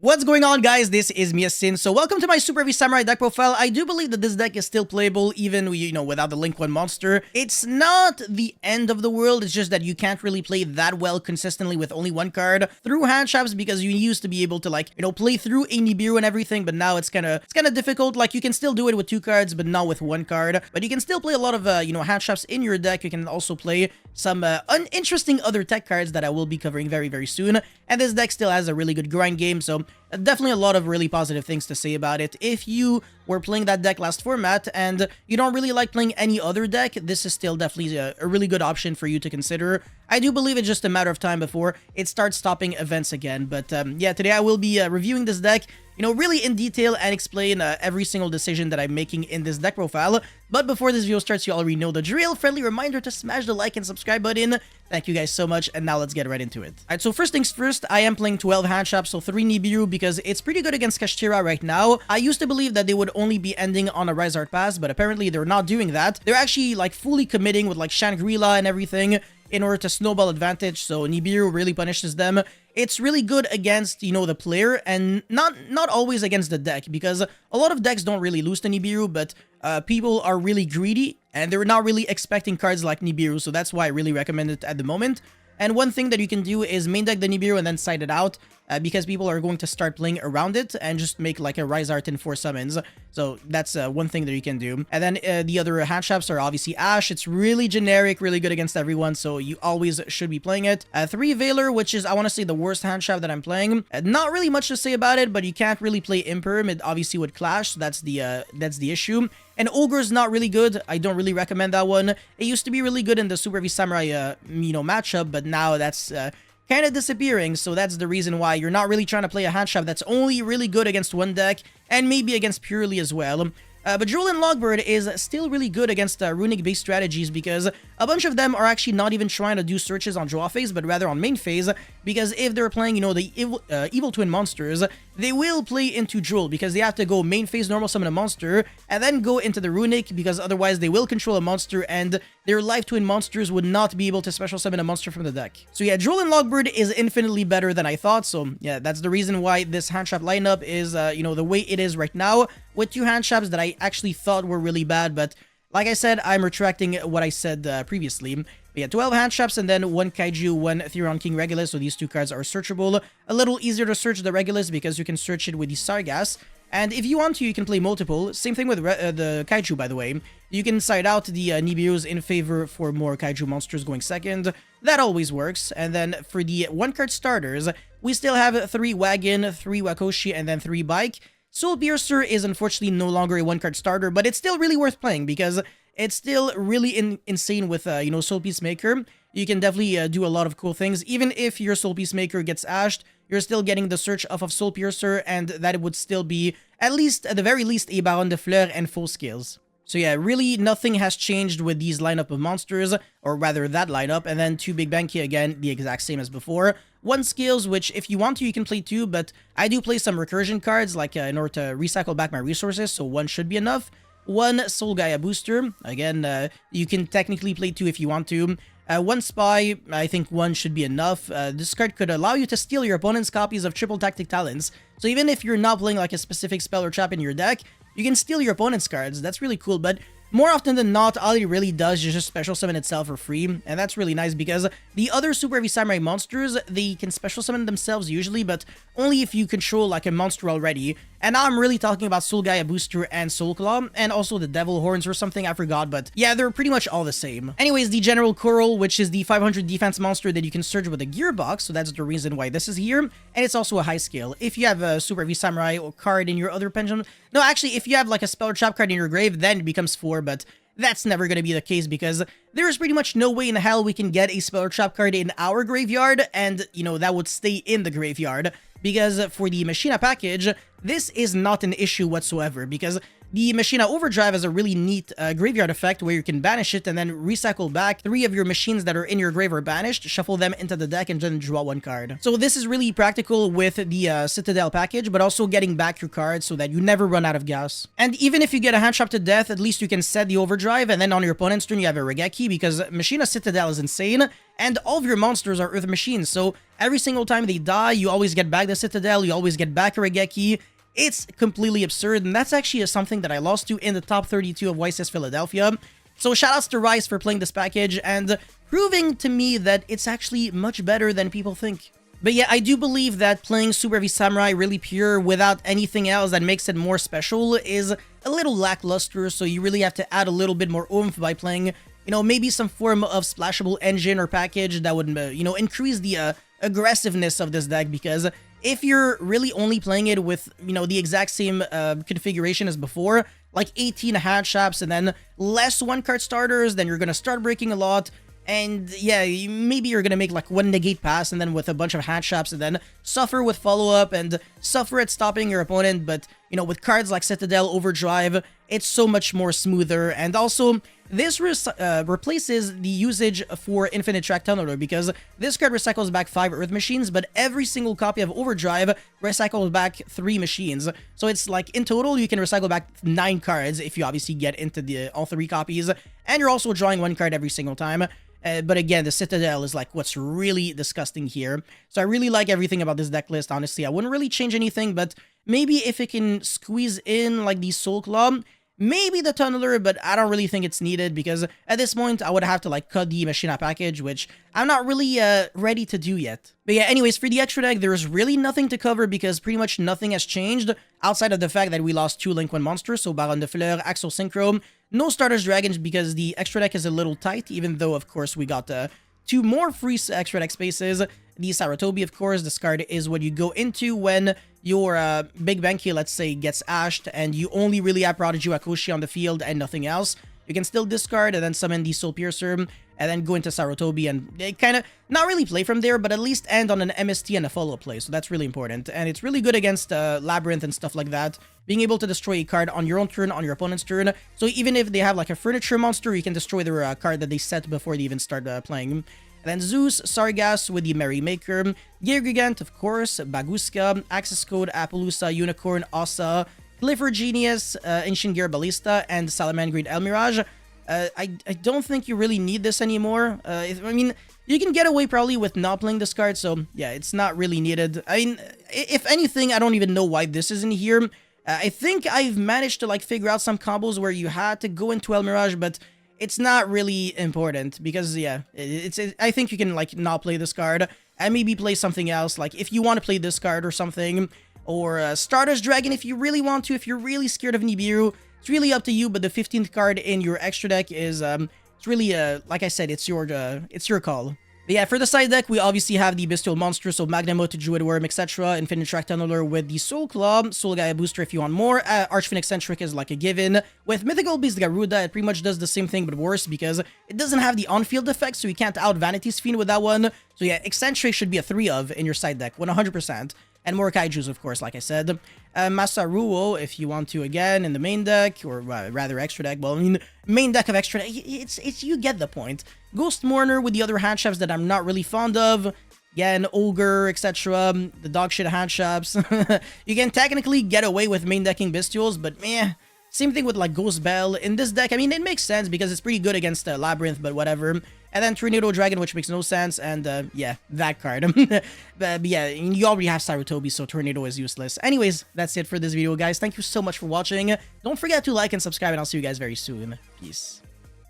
What's going on, guys? This is Miyasin. So welcome to my Superheavy Samurai deck profile. I do believe that this deck is still playable even, without the Link 1 monster. It's not the end of the world. It's just that you can't really play that well consistently with only one card through hand traps, because you used to be able to play through a Nibiru and everything, but now it's kind of difficult. Like, you can still do it with 2 cards, but not with 1 card. But you can still play a lot of hand traps in your deck. You can also play some uninteresting other tech cards that I will be covering very, very soon. And this deck still has a really good grind game, so definitely a lot of really positive things to say about it. If you were playing that deck last format and you don't really like playing any other deck, this is still definitely a really good option for you to consider. I do believe it's just a matter of time before it starts stopping events again. But yeah, today I will be reviewing this deck, really in detail, and explain every single decision that I'm making in this deck profile. But before this video starts, you already know the drill. Friendly reminder to smash the like and subscribe button. Thank you guys so much, and now let's get right into it. Alright, so first things first, I am playing 12 hand traps, so 3 Nibiru, because it's pretty good against Kashtira right now. I used to believe that they would only be ending on a Rise Art Pass, but apparently they're not doing that. They're actually fully committing with Shangri-La and everything in order to snowball advantage, so Nibiru really punishes them. It's really good against, the player, and not always against the deck, because a lot of decks don't really lose to Nibiru, but people are really greedy, and they're not really expecting cards like Nibiru, so that's why I really recommend it at the moment. And one thing that you can do is main deck the Nibiru and then side it out, because people are going to start playing around it and just make a Rise Art in 4 summons. So that's one thing that you can do. And then the other hand traps are obviously Ash. It's really generic, really good against everyone, so you always should be playing it. 3 Veiler, which is, I want to say, the worst hand trap that I'm playing. Not really much to say about it, but you can't really play Imperm. It obviously would clash, so that's the issue. And Ogre's not really good. I don't really recommend that one. It used to be really good in the Superheavy Samurai, matchup, but now that's kind of disappearing. So that's the reason why you're not really trying to play a hand trap that's only really good against one deck, and maybe against Purely as well. But Droll and Logbird is still really good against runic-based strategies, because a bunch of them are actually not even trying to do searches on draw phase, but rather on main phase, because if they're playing, the evil twin monsters, they will play into Droll, because they have to go main phase, normal summon a monster, and then go into the runic, because otherwise they will control a monster, and their life twin monsters would not be able to special summon a monster from the deck. So yeah, Droll and Logbird is infinitely better than I thought, so yeah, that's the reason why this hand trap lineup is, the way it is right now, with 2 hand traps that I actually thought were really bad, but like I said, I'm retracting what I said previously. But yeah, 12 hand traps and then 1 Kaiju, 1 Theron King Regulus, so these 2 cards are searchable. A little easier to search the Regulus because you can search it with the Sargas. And if you want to, you can play multiple. Same thing with the Kaiju, by the way. You can side out the Nibirus in favor for more Kaiju monsters going second. That always works. And then for the 1-card starters, we still have 3 Wagon, 3 Wakoshi, and then 3 Bike. Soul Piercer is unfortunately no longer a 1-card starter, but it's still really worth playing, because it's still really insane with, Soul Peacemaker. You can definitely do a lot of cool things. Even if your Soul Peacemaker gets ashed, you're still getting the search off of Soul Piercer, and that would still be, at the very least, a Baron de Fleur and full skills. So yeah, really nothing has changed with these lineup of monsters, or rather that lineup, and then 2 Big Banky again, the exact same as before. 1 skills, which if you want to, you can play 2, but I do play some recursion cards, in order to recycle back my resources, so 1 should be enough. 1 Soul Gaia booster, again, you can technically play 2 if you want to. 1 Spy, I think 1 should be enough. This card could allow you to steal your opponent's copies of triple tactic talents, so even if you're not playing a specific spell or trap in your deck, you can steal your opponent's cards. That's really cool, but more often than not, all it really does is just special summon itself for free, and that's really nice, because the other Superheavy Samurai monsters, they can special summon themselves usually, but only if you control a monster already. And now I'm really talking about Soul Gaia Booster and Soul Claw, and also the Devil Horns or something, I forgot, but yeah, they're pretty much all the same. Anyways, the General Coral, which is the 500 defense monster that you can search with a Gearbox, so that's the reason why this is here, and it's also a high scale. If you have a Superheavy Samurai or card in your other pendulum, no, actually, if you have a spell or trap card in your grave, then it becomes 4, but that's never going to be the case, because there is pretty much no way in hell we can get a spell or trap card in our graveyard, and, that would stay in the graveyard. Because for the Machina package, this is not an issue whatsoever, because the Machina Overdrive has a really neat graveyard effect where you can banish it and then recycle back 3 of your machines that are in your grave or banished, shuffle them into the deck, and then draw 1 card. So this is really practical with the Citadel package, but also getting back your cards so that you never run out of gas. And even if you get a hand trap to death, at least you can set the Overdrive, and then on your opponent's turn you have a Regeki, because Machina Citadel is insane, and all of your monsters are Earth machines, so every single time they die, you always get back the Citadel, you always get back a Regeki. It's completely absurd, and that's actually something that I lost to in the top 32 of YCS Philadelphia. So shoutouts to Rice for playing this package and proving to me that it's actually much better than people think. But yeah, I do believe that playing Superheavy Samurai really pure without anything else that makes it more special is a little lackluster, so you really have to add a little bit more oomph by playing, you know, maybe some form of splashable engine or package that would, you know, increase the aggressiveness of this deck, because if you're really only playing it with, you know, the exact same configuration as before, like 18 hand traps and then less 1-card starters, then you're gonna start breaking a lot. And yeah, maybe you're gonna make like 1 negate pass and then with a bunch of hand traps and then suffer with follow-up and suffer at stopping your opponent. But, you know, with cards like Citadel Overdrive, it's so much more smoother. And also, this replaces the usage for Infinite Track Tunneler, because this card recycles back 5 Earth machines, but every single copy of Overdrive recycles back 3 machines. So it's like, in total, you can recycle back 9 cards if you obviously get into the all 3 copies, and you're also drawing 1 card every single time. But again, the Citadel is like what's really disgusting here. So I really like everything about this deck list, honestly. I wouldn't really change anything, but maybe if it can squeeze in like the Soul Claw, maybe the Tunneler, but I don't really think it's needed, because at this point, I would have to like cut the Machina package, which I'm not really ready to do yet. But yeah, anyways, for the extra deck, there's really nothing to cover because pretty much nothing has changed outside of the fact that we lost 2 Link 1 monsters, so Baron de Fleur, Axel Synchro, no Starters Dragons because the extra deck is a little tight, even though, of course, we got 2 more free extra deck spaces. The Sarutobi, of course, this card is what you go into when your Big Banky, let's say, gets ashed and you only really have Prodigy Akoshi on the field and nothing else. You can still discard and then summon the Soul Piercer and then go into Sarutobi and kind of not really play from there, but at least end on an MST and a follow-up play, so that's really important. And it's really good against Labyrinth and stuff like that, being able to destroy a card on your own turn, on your opponent's turn. So even if they have like a furniture monster, you can destroy their card that they set before they even start playing. And then Zeus, Sargas with the Merrymaker, Gear-Gigant, of course, Baguska, Access Code, Appaloosa, Unicorn, Ossa, Clifford Genius, Ancient Gear Ballista, and Salamangreed Elmirage. I don't think you really need this anymore. I mean, you can get away probably with not playing this card, so yeah, it's not really needed. I mean, if anything, I don't even know why this isn't here. I think I've managed to like figure out some combos where you had to go into Elmirage, but it's not really important because yeah, I think you can like not play this card and maybe play something else. Like if you want to play this card or something, or Stardust Dragon if you really want to, if you're really scared of Nibiru, it's really up to you. But the 15th card in your extra deck is it's really like I said, it's your call. But yeah, for the side deck, we obviously have the Bestial Monster, so Magnemite, Druid Worm, etc. Infinite Track Tunneler with the Soul Claw, Soul Gaia Booster if you want more. Archphoenix Centric is like a given. With Mythical Beast Garuda, it pretty much does the same thing but worse because it doesn't have the on-field effect, so you can't out Vanity's Fiend with that one. So yeah, Eccentric should be a 3 of in your side deck, 100%. And more Kaijus, of course, like I said. Masaruo, if you want to, again, in the main deck, or rather extra deck. Well, I mean, main deck of extra deck, it's you get the point. Ghost Mourner with the other hand traps that I'm not really fond of. Again, Ogre, etc. The dog shit hand traps. You can technically get away with main decking Bestials, but meh. Same thing with like Ghost Bell. In this deck, I mean, it makes sense because it's pretty good against Labyrinth, but whatever. And then Tornado Dragon, which makes no sense, and yeah, that card. But yeah, you already have Sarutobi, so Tornado is useless. Anyways, that's it for this video, guys. Thank you so much for watching. Don't forget to like and subscribe, and I'll see you guys very soon. Peace.